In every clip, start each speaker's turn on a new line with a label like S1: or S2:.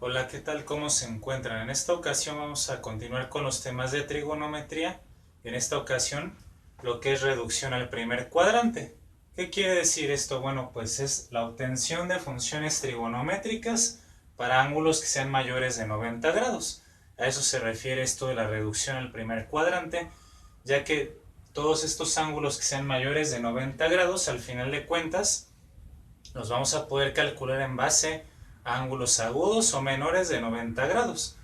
S1: Hola, ¿qué tal? ¿Cómo se encuentran? En esta ocasión vamos a continuar con los temas de trigonometría. En esta ocasión, lo que es reducción al primer cuadrante. ¿Qué quiere decir esto? Bueno, pues es la obtención de funciones trigonométricas para ángulos que sean mayores de 90 grados. A eso se refiere esto de la reducción al primer cuadrante, ya que todos estos ángulos que sean mayores de 90 grados, al final de cuentas, los vamos a poder calcular en base a ángulos agudos o menores de 90 grados.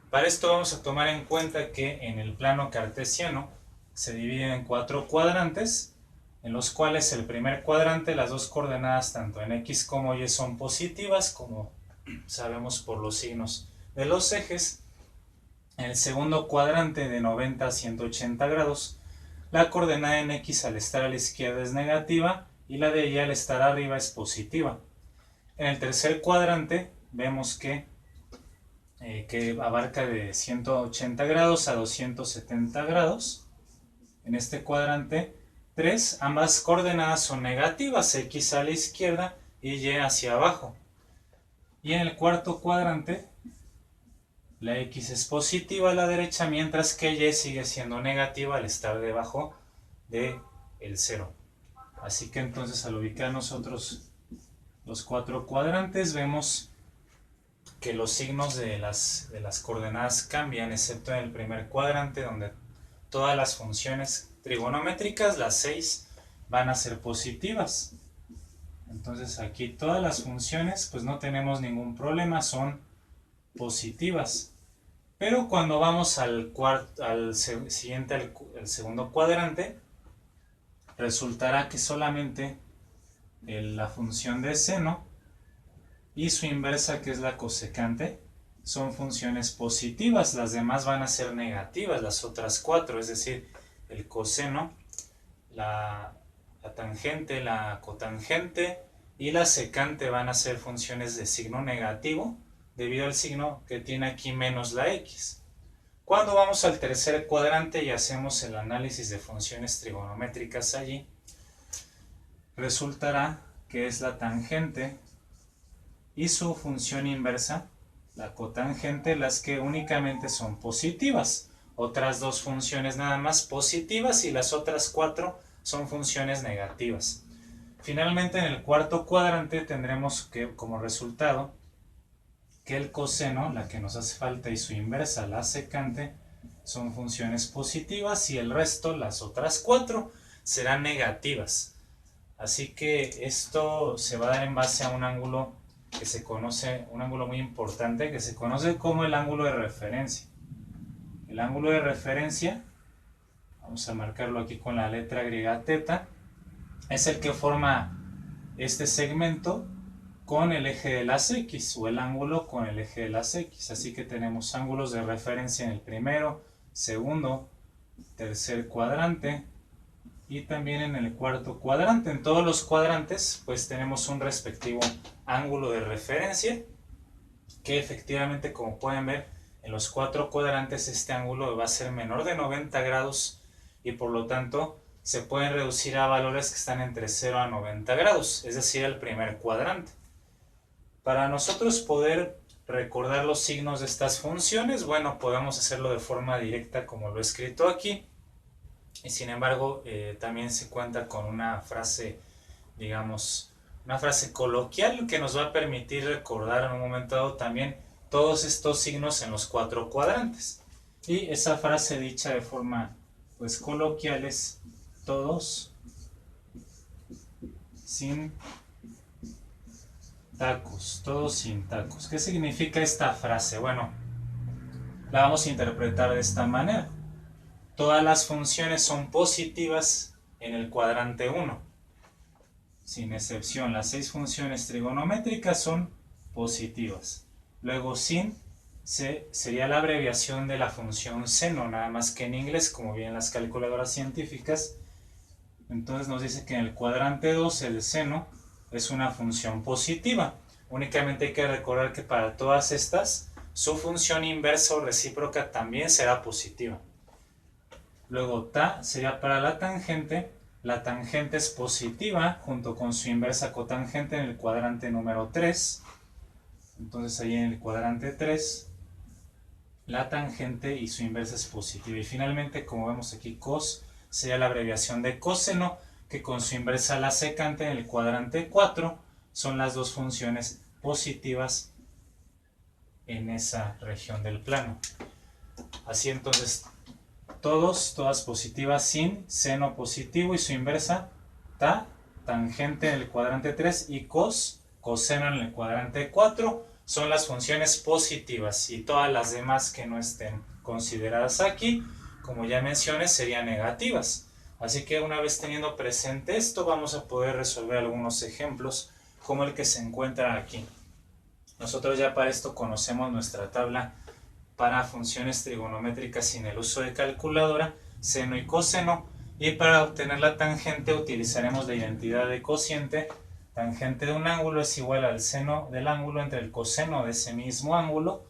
S1: Para esto vamos a tomar en cuenta que en el plano cartesiano se divide en cuatro cuadrantes, en los cuales el primer cuadrante, las dos coordenadas tanto en X como Y son positivas, como sabemos por los signos de los ejes. En el segundo cuadrante de 90 a 180 grados, la coordenada en X al estar a la izquierda es negativa y la de Y al estar arriba es positiva. En el tercer cuadrante vemos que abarca de 180 grados a 270 grados. En este cuadrante 3, ambas coordenadas son negativas, X a la izquierda y Y hacia abajo. Y en el cuarto cuadrante, la X es positiva a la derecha, mientras que Y sigue siendo negativa al estar debajo del cero. Así que entonces al ubicar nosotros los cuatro cuadrantes, vemos que los signos de las coordenadas cambian, excepto en el primer cuadrante, donde todas las funciones trigonométricas, las 6, van a ser positivas. Entonces aquí todas las funciones, pues no tenemos ningún problema, son positivas. Pero cuando vamos al siguiente, al segundo cuadrante, resultará que solamente la función de seno y su inversa, que es la cosecante, son funciones positivas. Las demás van a ser negativas, las otras cuatro, es decir, el coseno, la tangente, la cotangente y la secante van a ser funciones de signo negativo, debido al signo que tiene aquí menos la x. Cuando vamos al tercer cuadrante y hacemos el análisis de funciones trigonométricas allí, resultará que es la tangente y su función inversa, la cotangente, las que únicamente son positivas. Otras dos funciones nada más positivas y las otras cuatro son funciones negativas. Finalmente, en el cuarto cuadrante tendremos que, como resultado, que el coseno, la que nos hace falta, y su inversa, la secante, son funciones positivas y el resto, las otras cuatro, serán negativas. Así que esto se va a dar en base a un ángulo que se conoce, un ángulo muy importante, que se conoce como el ángulo de referencia. El ángulo de referencia, vamos a marcarlo aquí con la letra griega teta, es el que forma este segmento con el eje de las X, o el ángulo con el eje de las X. Así que tenemos ángulos de referencia en el primero, segundo, tercer cuadrante y también en el cuarto cuadrante. En todos los cuadrantes pues tenemos un respectivo ángulo de referencia, que efectivamente, como pueden ver, en los cuatro cuadrantes este ángulo va a ser menor de 90 grados y por lo tanto se pueden reducir a valores que están entre 0 a 90 grados, es decir, el primer cuadrante. Para nosotros poder recordar los signos de estas funciones, bueno, podemos hacerlo de forma directa como lo he escrito aquí, y sin embargo también se cuenta con una frase, digamos, una frase coloquial que nos va a permitir recordar en un momento dado también todos estos signos en los cuatro cuadrantes. Y esa frase dicha de forma pues coloquial es todos sin tacos, todos sin tacos. ¿Qué significa esta frase? Bueno, la vamos a interpretar de esta manera. Todas las funciones son positivas en el cuadrante 1. Sin excepción, las 6 funciones trigonométricas son positivas. Luego sin sería la abreviación de la función seno, nada más que en inglés, como bien las calculadoras científicas. Entonces nos dice que en el cuadrante 2 el seno es una función positiva. Únicamente hay que recordar que para todas estas, su función inversa o recíproca también será positiva. Luego ta sería para la tangente es positiva junto con su inversa cotangente en el cuadrante número 3. Entonces ahí en el cuadrante 3, la tangente y su inversa es positiva. Y finalmente, como vemos aquí, cos sería la abreviación de coseno, que con su inversa la secante en el cuadrante 4 son las dos funciones positivas en esa región del plano. Así entonces, todas positivas sin seno positivo y su inversa, tangente en el cuadrante 3 y coseno en el cuadrante 4 son las funciones positivas, y todas las demás que no estén consideradas aquí, como ya mencioné, serían negativas. Así que una vez teniendo presente esto, vamos a poder resolver algunos ejemplos como el que se encuentra aquí. Nosotros ya para esto conocemos nuestra tabla para funciones trigonométricas sin el uso de calculadora, seno y coseno, y para obtener la tangente utilizaremos la identidad de cociente. Tangente de un ángulo es igual al seno del ángulo entre el coseno de ese mismo ángulo,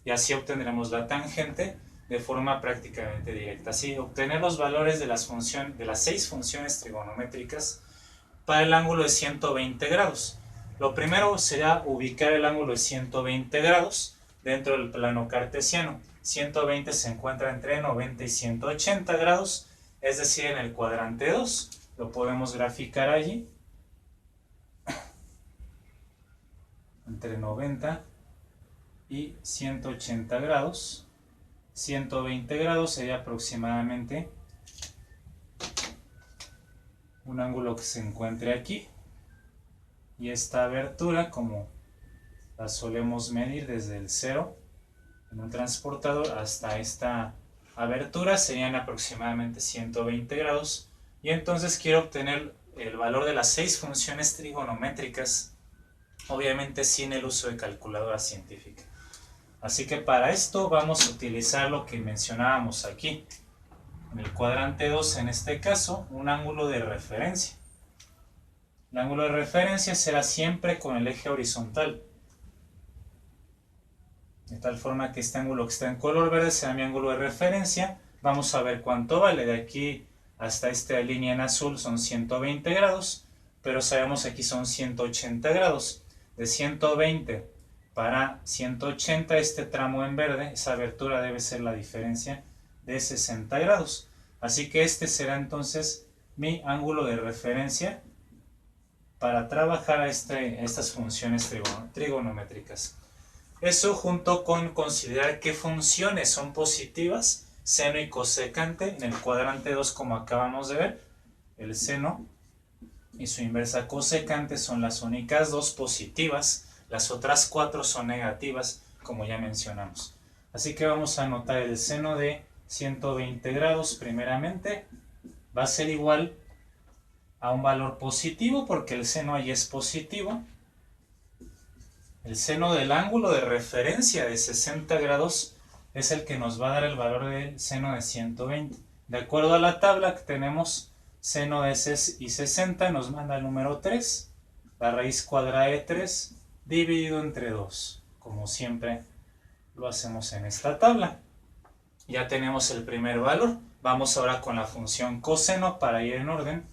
S1: y así obtendremos la tangente de forma prácticamente directa. Así, obtener los valores de las 6 funciones trigonométricas para el ángulo de 120 grados. Lo primero será ubicar el ángulo de 120 grados dentro del plano cartesiano. 120 se encuentra entre 90 y 180 grados, es decir, en el cuadrante 2. Lo podemos graficar allí. Entre 90 y 180 grados. 120 grados sería aproximadamente un ángulo que se encuentre aquí. Y esta abertura, como la solemos medir desde el 0 en un transportador hasta esta abertura, serían aproximadamente 120 grados. Y entonces quiero obtener el valor de las 6 funciones trigonométricas, obviamente sin el uso de calculadora científica. Así que para esto vamos a utilizar lo que mencionábamos aquí. En el cuadrante 2, en este caso, un ángulo de referencia. El ángulo de referencia será siempre con el eje horizontal. De tal forma que este ángulo que está en color verde será mi ángulo de referencia. Vamos a ver cuánto vale. De aquí hasta esta línea en azul son 120 grados, pero sabemos que aquí son 180 grados. De 120 para 180, este tramo en verde, esa abertura debe ser la diferencia de 60 grados. Así que este será entonces mi ángulo de referencia para trabajar a estas funciones trigonométricas. Eso junto con considerar qué funciones son positivas, seno y cosecante. En el cuadrante 2, como acabamos de ver, el seno y su inversa cosecante son las únicas dos positivas, las otras 4 son negativas, como ya mencionamos. Así que vamos a anotar el seno de 120 grados primeramente, va a ser igual a un valor positivo porque el seno ahí es positivo. El seno del ángulo de referencia de 60 grados es el que nos va a dar el valor del seno de 120. De acuerdo a la tabla que tenemos, seno de 60 nos manda el número 3, la raíz cuadrada de 3 dividido entre 2, como siempre lo hacemos en esta tabla. Ya tenemos el primer valor. Vamos ahora con la función coseno para ir en orden.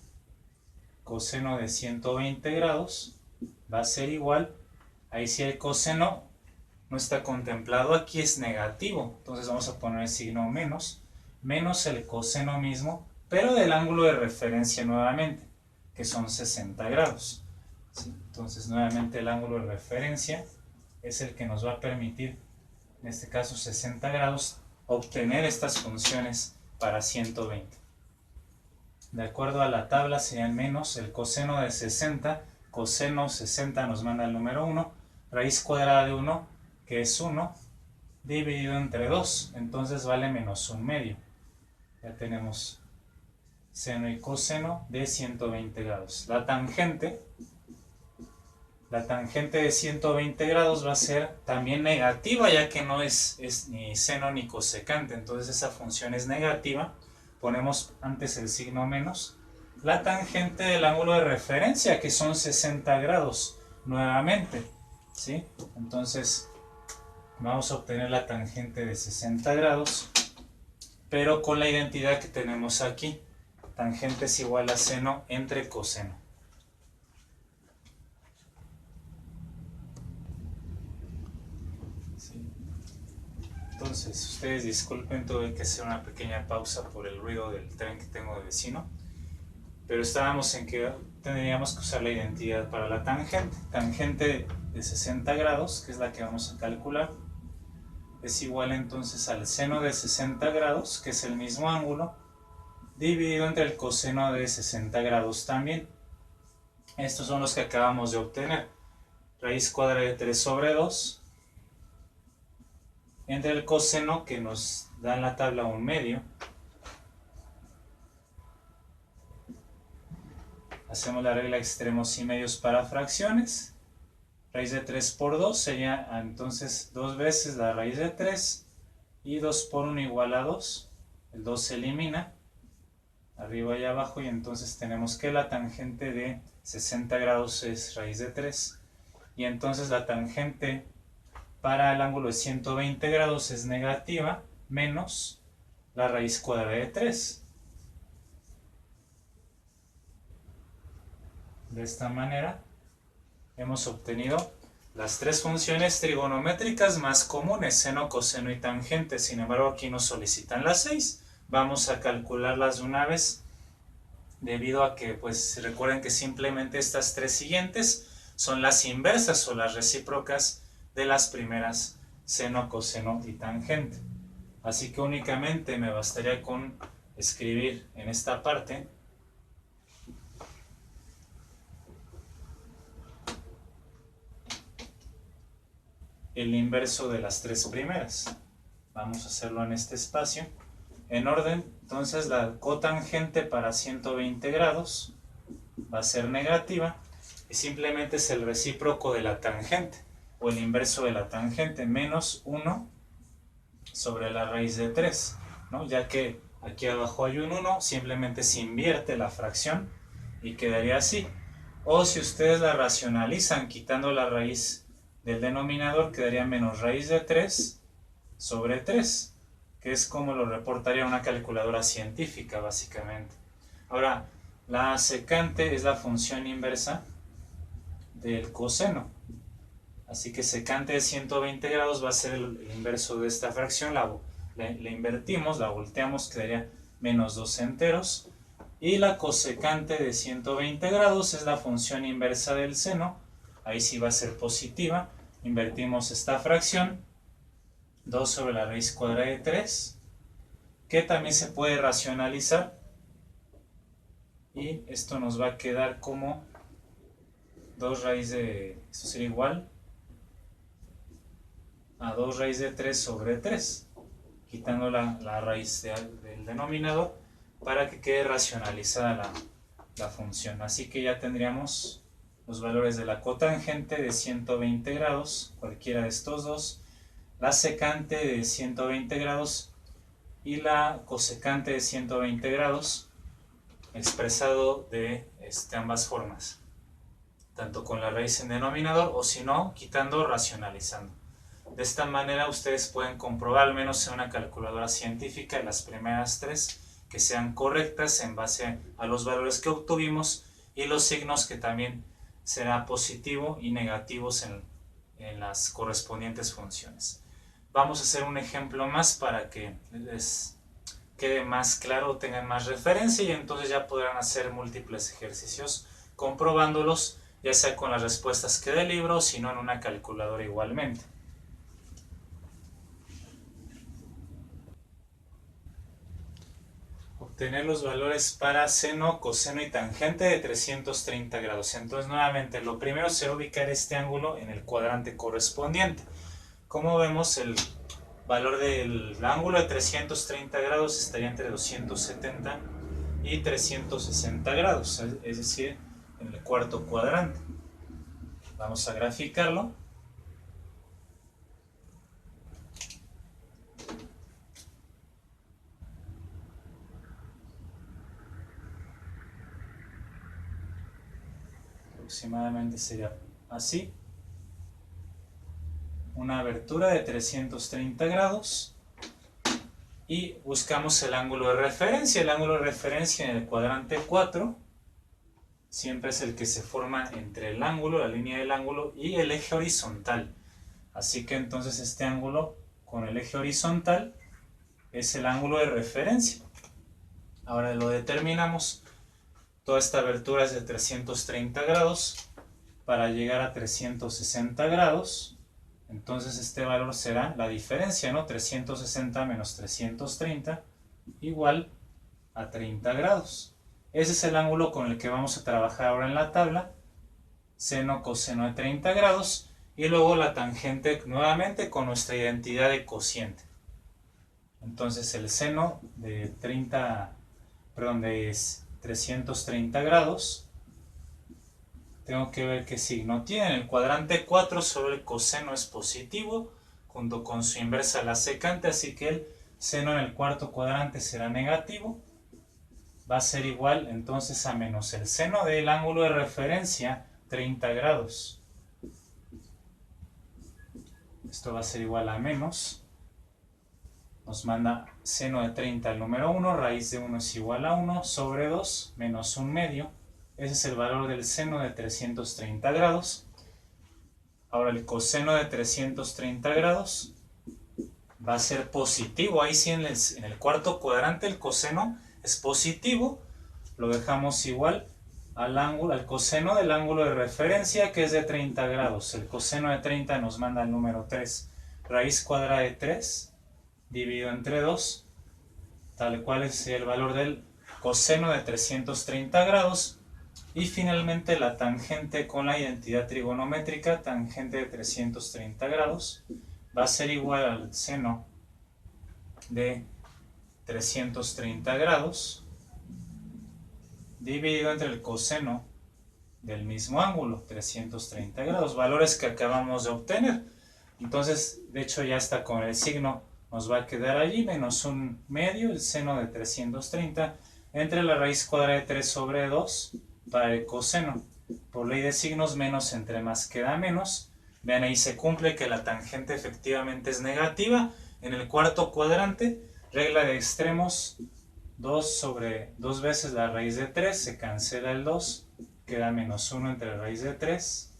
S1: Coseno de 120 grados va a ser igual, ahí si el coseno no está contemplado aquí es negativo, entonces vamos a poner el signo menos, menos el coseno mismo, pero del ángulo de referencia nuevamente, que son 60 grados. ¿Sí? Entonces nuevamente el ángulo de referencia es el que nos va a permitir, en este caso 60 grados, obtener estas funciones para 120. De acuerdo a la tabla serían menos el coseno de 60, coseno 60 nos manda el número 1, raíz cuadrada de 1, que es 1, dividido entre 2, entonces vale menos 1/2. Ya tenemos seno y coseno de 120 grados. La tangente de 120 grados va a ser también negativa, ya que no es ni seno ni cosecante, entonces esa función es negativa. Ponemos antes el signo menos. La tangente del ángulo de referencia, que son 60 grados, nuevamente. ¿Sí? Entonces, vamos a obtener la tangente de 60 grados, pero con la identidad que tenemos aquí. Tangente es igual a seno entre coseno. Sí. Entonces, ustedes disculpen, tuve que hacer una pequeña pausa por el ruido del tren que tengo de vecino. Pero estábamos en que tendríamos que usar la identidad para la tangente. Tangente de 60 grados, que es la que vamos a calcular, es igual entonces al seno de 60 grados, que es el mismo ángulo, dividido entre el coseno de 60 grados también. Estos son los que acabamos de obtener. Raíz cuadrada de 3 sobre 2 entre el coseno que nos da en la tabla 1/2. Hacemos la regla extremos y medios para fracciones. Raíz de 3 por 2 sería entonces 2 veces la raíz de 3. Y 2 por 1 igual a 2. El 2 se elimina. Arriba y abajo. Y entonces tenemos que la tangente de 60 grados es raíz de 3. Y entonces la tangente para el ángulo de 120 grados es negativa menos la raíz cuadrada de 3. De esta manera hemos obtenido las tres funciones trigonométricas más comunes, seno, coseno y tangente. Sin embargo, aquí nos solicitan las 6. Vamos a calcularlas de una vez, debido a que, pues, recuerden que simplemente estas tres siguientes son las inversas o las recíprocas de las primeras, seno, coseno y tangente. Así que únicamente me bastaría con escribir en esta parte el inverso de las tres primeras. Vamos a hacerlo en este espacio. En orden, entonces la cotangente para 120 grados va a ser negativa y simplemente es el recíproco de la tangente o el inverso de la tangente, menos 1 sobre la raíz de 3, ¿no? Ya que aquí abajo hay un 1, simplemente se invierte la fracción y quedaría así. O si ustedes la racionalizan quitando la raíz del denominador, quedaría menos raíz de 3 sobre 3, que es como lo reportaría una calculadora científica básicamente. Ahora, la secante es la función inversa del coseno. Así que secante de 120 grados va a ser el inverso de esta fracción. La invertimos, la volteamos, quedaría menos 2 enteros. Y la cosecante de 120 grados es la función inversa del seno. Ahí sí va a ser positiva. Invertimos esta fracción, 2 sobre la raíz cuadrada de 3, que también se puede racionalizar. Y esto nos va a quedar como 2 raíz de, esto sería igual a 2 raíz de 3 sobre 3, quitando la raíz del denominador para que quede racionalizada la función. Así que ya tendríamos los valores de la cotangente de 120 grados, cualquiera de estos dos, la secante de 120 grados y la cosecante de 120 grados, expresado de ambas formas, tanto con la raíz en denominador o si no, quitando, racionalizando. De esta manera ustedes pueden comprobar, al menos en una calculadora científica, las primeras tres que sean correctas en base a los valores que obtuvimos y los signos que también será positivo y negativos en las correspondientes funciones. Vamos a hacer un ejemplo más para que les quede más claro, tengan más referencia y entonces ya podrán hacer múltiples ejercicios comprobándolos, ya sea con las respuestas que del libro o si no en una calculadora igualmente. Obtener los valores para seno, coseno y tangente de 330 grados. Entonces nuevamente lo primero será ubicar este ángulo en el cuadrante correspondiente. Como vemos, el valor del ángulo de 330 grados estaría entre 270 y 360 grados, es decir, en el cuarto cuadrante. Vamos a graficarlo. Aproximadamente sería así. Una abertura de 330 grados y buscamos el ángulo de referencia. El ángulo de referencia en el cuadrante 4 siempre es el que se forma entre el ángulo, la línea del ángulo y el eje horizontal. Así que entonces este ángulo con el eje horizontal es el ángulo de referencia. Ahora lo determinamos. Toda esta abertura es de 330 grados para llegar a 360 grados. Entonces este valor será la diferencia, ¿no? 360 menos 330 igual a 30 grados. Ese es el ángulo con el que vamos a trabajar ahora en la tabla. Seno, coseno de 30 grados. Y luego la tangente nuevamente con nuestra identidad de cociente. Entonces el seno de 330 grados, tengo que ver qué signo tiene. En el cuadrante 4 sobre el coseno es positivo, junto con su inversa la secante, así que el seno en el cuarto cuadrante será negativo. Va a ser igual entonces a menos el seno del ángulo de referencia, 30 grados. Esto va a ser igual a menos. Nos manda seno de 30 al número 1, raíz de 1 es igual a 1 sobre 2 menos 1 medio. Ese es el valor del seno de 330 grados. Ahora el coseno de 330 grados va a ser positivo. Ahí sí en el cuarto cuadrante el coseno es positivo. Lo dejamos igual al coseno del ángulo de referencia, que es de 30 grados. El coseno de 30 nos manda el número 3. Raíz cuadrada de 3 dividido entre 2, tal cual es el valor del coseno de 330 grados. Y finalmente la tangente con la identidad trigonométrica, tangente de 330 grados, va a ser igual al seno de 330 grados dividido entre el coseno del mismo ángulo, 330 grados, valores que acabamos de obtener. Entonces, de hecho ya está con el signo, nos va a quedar allí, menos 1 medio, el seno de 330, entre la raíz cuadrada de 3 sobre 2, para el coseno. Por ley de signos, menos entre más queda menos. Vean, ahí se cumple que la tangente efectivamente es negativa. En el cuarto cuadrante, regla de extremos, 2 veces la raíz de 3, se cancela el 2, queda menos 1 entre la raíz de 3.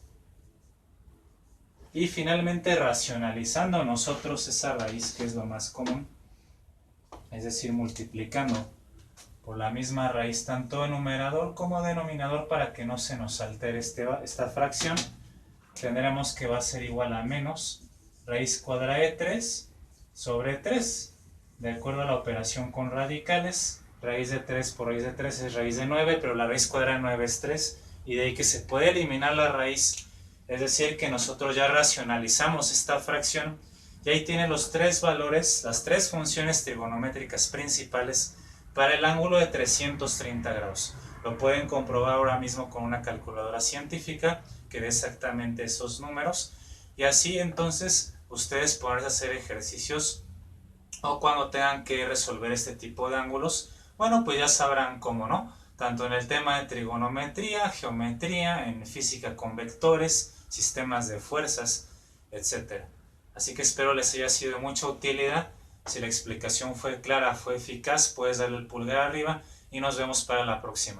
S1: Y finalmente racionalizando nosotros esa raíz, que es lo más común, es decir, multiplicando por la misma raíz tanto en numerador como denominador para que no se nos altere esta fracción, tendremos que va a ser igual a menos raíz cuadrada de 3 sobre 3. De acuerdo a la operación con radicales, raíz de 3 por raíz de 3 es raíz de 9, pero la raíz cuadrada de 9 es 3, y de ahí que se puede eliminar la raíz, es decir, que nosotros ya racionalizamos esta fracción, y ahí tiene los tres valores, las tres funciones trigonométricas principales para el ángulo de 330 grados. Lo pueden comprobar ahora mismo con una calculadora científica que dé exactamente esos números, y así entonces ustedes podrán hacer ejercicios o cuando tengan que resolver este tipo de ángulos, bueno, pues ya sabrán cómo, ¿no? Tanto en el tema de trigonometría, geometría, en física con vectores, sistemas de fuerzas, etc. Así que espero les haya sido de mucha utilidad. Si la explicación fue clara, fue eficaz, puedes darle el pulgar arriba y nos vemos para la próxima.